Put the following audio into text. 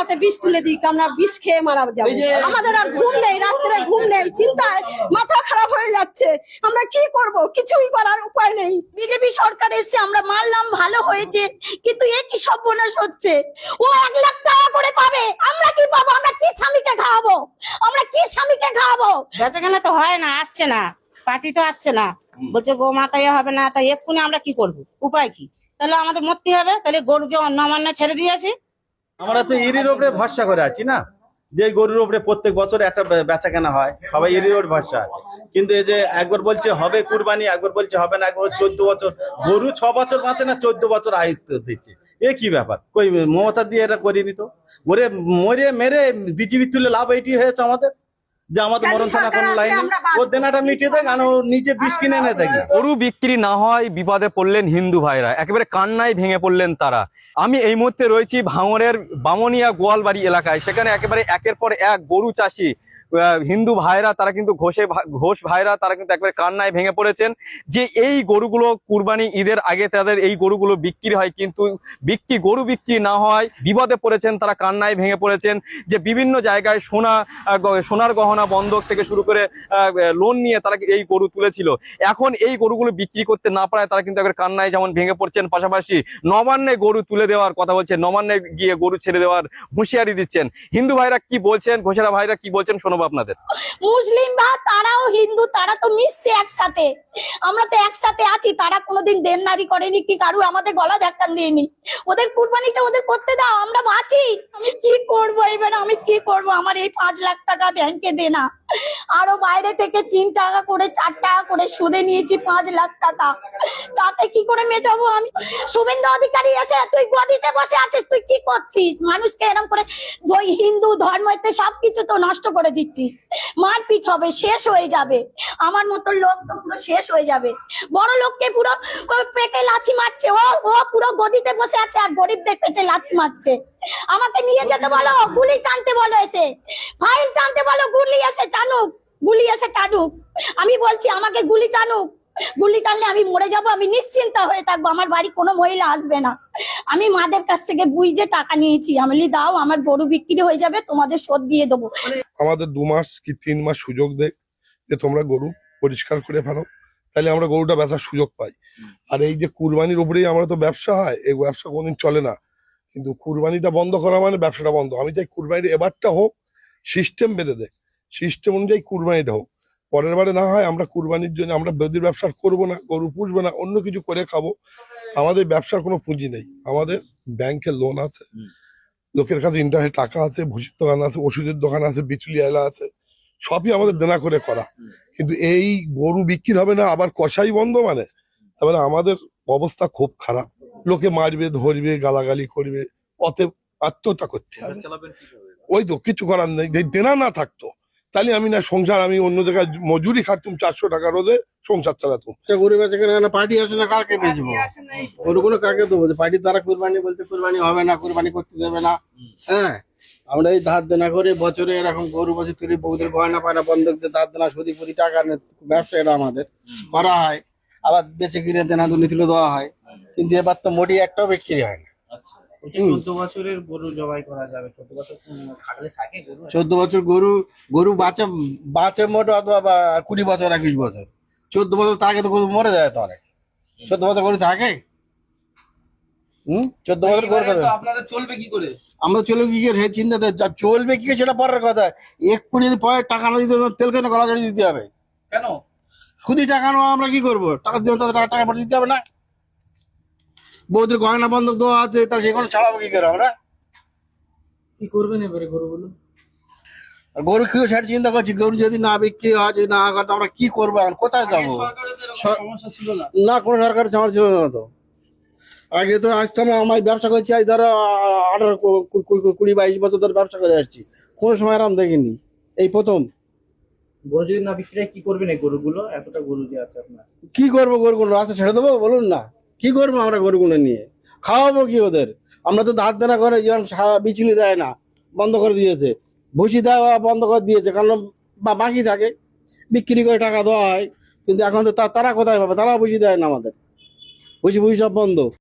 হাতে বিষ তুলে দিই, আমরা বিষ খেয়ে মারা যাবো। আমাদের আর ঘুম নেই, রাত্রে ঘুম নেই, চিন্তায় মাথা খারাপ হয়ে যাচ্ছে। আমরা কি করব, কিছুই করার উপায় নেই। বিজেপি সরকার এসে আমরা মানলাম, ভালো হয়েছে, কিন্তু এ কি সর্বনাশ হচ্ছে। ও 1 লাখ টাকা করে পাবে, আমরা কি পাবো? আমরা কি স্বামীকে খাওয়াবো? আমরা কি স্বামীকে খাওয়াবো? বেচাকেনা তো হয় না, আসছে না, পার্টি তো আসছে না, বলছে গো মাতাই হবে না। তাই এক্ষুনি আমরা কি করব, উপায় কি? তাহলে আমাদের মরতে হবে, তাহলে গরুকে নমান্য ছেড়ে দিয়েছি। আমরা তো এরির উপরে ভরসা করে আছি না, যে গরুর উপরে প্রত্যেক বছর একটা বেচা কেনা হয়, সবাই এরির উপরে ভরসা আছে। কিন্তু এই যে একবার বলছে হবে কুরবানি, একবার বলছে হবে না, একবার 14 বছর গরু 6 বছর বাঁচে না, 14 বছর আয়ুত্ব দিচ্ছে। এ কি ব্যাপার? কই মমতা দিয়ে এটা করিনি তো। ওরে মরে মেরে বিজেপি তুলে লাভ এইটি হয়েছে আমাদের, যে আমাদের মরণ থানা কোন লাইনে ও দেনাটা মিটিয়ে দেয়, কারণ ও নিজে বিষ কিনে এনে দেয়। গরু বিক্রি না হয় বিপদে পড়লেন হিন্দু ভাইরা, একেবারে কান্নায় ভেঙে পড়লেন তারা। আমি এই মুহূর্তে রয়েছি ভাঙড়ের বামনিয়া গোয়ালবাড়ি এলাকায়। সেখানে একেবারে একের পর এক গরু চাষি হিন্দু ভাইরা, তারা কিন্তু ঘোষ ভাইরা, তারা কিন্তু একেবারে কান্নায় ভেঙে পড়েছেন যে এই গরুগুলো কুরবানি ঈদের আগে তাদের এই গরুগুলো বিক্রি হয়, কিন্তু গরু বিক্রি না হয় বিপদে পড়েছেন তারা, কান্নায় ভেঙে পড়েছেন। যে বিভিন্ন জায়গায় সোনার গহনা বন্ধক থেকে শুরু করে লোন নিয়ে তারা এই গরু তুলেছিল, এখন এই গরুগুলো বিক্রি করতে না পারায় তারা কিন্তু একবার কান্নায় যেমন ভেঙে পড়ছেন, পাশাপাশি নবান্নে গরু তুলে দেওয়ার কথা বলছেন, নবান্নে গিয়ে গরু ছেড়ে দেওয়ার হুঁশিয়ারি দিচ্ছেন। হিন্দু ভাইরা কি বলছেন, ঘোষেরা ভাইরা কি বলছেন, শোনাবো আপনাদের। মুসলিম বা তারাও হিন্দু, তারা তো মিশছে একসাথে, আমরা তো একসাথে আছি। তারা কোনোদিন দেনদারি করেনি কি কারু আমাদের গলা ধাক্কা দিইনি। ওদের কুরবানিটা ওদের করতে দাও, আমরা বাঁচি। আমি কি করবো এবার, আমি কি করবো? আমার এই 5 লাখ টাকা ব্যাংকে দেনা, আরো বাইরে থেকে 3 টাকা করে 4 টাকা করে সুদে নিয়েছি 5 লাখ টাকা, তাতে কি করে মেটাবো আমি? শুভেন্দু অধিকারী এসে তুই গদিতে বসে আছিস, তুই কি করছিস? মানুষকে এরকম করে হিন্দু ধর্মতে সবকিছু তো নষ্ট করে দিচ্ছিস। মারপিট হবে, শেষ হয়ে যাবে, আমার মতো লোক তো পুরো শেষ হয়ে যাবে। বড় লোককে পুরো পেটে লাথি মারছে, ও পুরো গদিতে বসে আছে আর গরিবদের পেটে লাথি মারছে। আমাকে নিয়ে যেতে বলো, গুলি টানতে বলো, এসে ফাইল টানতে বলো, গুলি এসে টানুক, গুলি এসে টানুক। আমি বলছি আমাকে গুলি টানুক, গুলি টানলে আমি মরে যাব, আমি নিশ্চিন্ত হয়ে থাকবো, আমার বাড়ি কোনো মহিলা আসবে না। আমি মাদের কাছ থেকে বুঝে টাকা নিয়েছি, আমি দাও, আমার গরু বিক্রি হয়ে যাবে, তোমাদের শোধ দিয়ে দেবো। আমাদের 2 মাস কি 3 মাস সুযোগ দেয় যে তোমরা গরু পরিষ্কার করে ফেলো, তাহলে আমরা গরুটা বেচার সুযোগ পাই। আর এই যে কুরবানির উপরেই আমরা তো ব্যবসা হয়, এই ব্যবসা কোনদিন চলে না, কিন্তু কুরবানিটা বন্ধ করা মানে ব্যবসাটা বন্ধ। আমি চাই কুরবানির এবারটা হোক, সিস্টেম বেঁধে দেয়, সিস্টেম অনুযায়ী কুরবানিটা হোক। পরের বারে না হয় আমরা কুরবানির জন্য আমরা বেদির ব্যবসা করবো না, গরু পুষবো না, অন্য কিছু করে খাবো। আমাদের ব্যবসার কোনো পুঁজি নেই, আমাদের ব্যাংকের লোন আছে, লোকের কাছে ইন্টারনেট টাকা আছে, ভুসির দোকান আছে, ওষুধের দোকান আছে, বিচুলি এলা আছে, সবই আমাদের দেনা করে করা। কিন্তু এই গরু বিক্রি হবে না, আবার কষাই বন্ধ, মানে তারপরে আমাদের অবস্থা খুব খারাপ। লোকে মারবে, ধরবে, গালাগালি করবে, অতএব আত্মহত্যা করতে হবে। ওই তো কিছু করার নেই, দেনা না থাকতো তাহলে আমি না সংসার, আমি অন্য জায়গায় মজুরি খাটতুম, 400 টাকা রোজে সংসার চালাতুম। গরু বেচে কেনা পার্টি আসে না, কারকে বেচবো গরুগুলো, কাকে দেবো? পার্টি তারা কুরবানি বলছে, কুরবানি হবে না, কুরবানি করতে দেবে না। হ্যাঁ, আমরা এই ধার দেনা করে বছরে এরকম গরু বছর তুলি, বউদের গয়না পায়না বন্ধক দিয়ে ধার দেনা সুদি ফুদি টাকা ব্যবসা এটা আমাদের করা হয়, আবার বেচে কিনে দেনা দুর্নীতি দেওয়া হয়। কিন্তু এবার তো মোটি একটাও বিক্রি হয় না। 14 বছরের গরু জবাই করা যাবে? 14 বছর খাটলে থাকে গরু? 14 বছর গরু বাঁচে মোট, অথবা 20 বছর 21 বছর। 14 বছর তার আগে তো গরু মরে যায় তো অনেক। 14 বছর গরু থাকে? 14 বছর গরু আপনাদের চলবে কি করে? আমরা চলবে কি করে চিন্তা, চলবে কি সেটা পরের কথা। এক্ষুনি যদি পরে টাকা না দিতে, তেল কেন গলা জড়িয়ে দিতে হবে? কেন খুদি টাকা নেওয়া, আমরা কি করবো? টাকা দিয়ে তাদের টাকা পরে দিতে হবে না? বৌদের গয়না বন্ধক দেওয়া আছে, তার সেখানে ছাড়াবো কি করে আমরা? কি করবেন এবারে গরুগুলো? গরু কেউ সেটা চিন্তা করছি, গরু যদি না বিক্রি হয়, যদি না হয়, আমরা কি করবো এখন, কোথায় যাবো? সমস্যা ছিল না, না কোনো সরকারের চাওয়া ছিল না তো। আগে তো আসতাম, আমার ব্যবসা করছি আজ ধরো 18 20 22 বছর ধরে ব্যবসা করে আসছি, কোনো সময় আরাম দেখিনি, এই প্রথম। গরু যদি না বিক্রি হয় কি করবেন এই গরুগুলো? এতটা গরু যে আছে আপনার, কি করবো? গরুগুলো রাস্তা ছেড়ে দেবো বলুন না? কি করবো আমরা গরুগুলো নিয়ে? খাওয়াবো কি ওদের? আমরা তো ধার দেনা করে, যেরকম বিচুলি দেয় না, বন্ধ করে দিয়েছে, ভুসি দেওয়া বন্ধ করে দিয়েছে, কারণ বাকি থাকে, বিক্রি করে টাকা দেওয়া হয়। কিন্তু এখন তো তারা কোথায় পাবে? তারা ভুসি দেয় না, আমাদের ভুসি সব বন্ধ।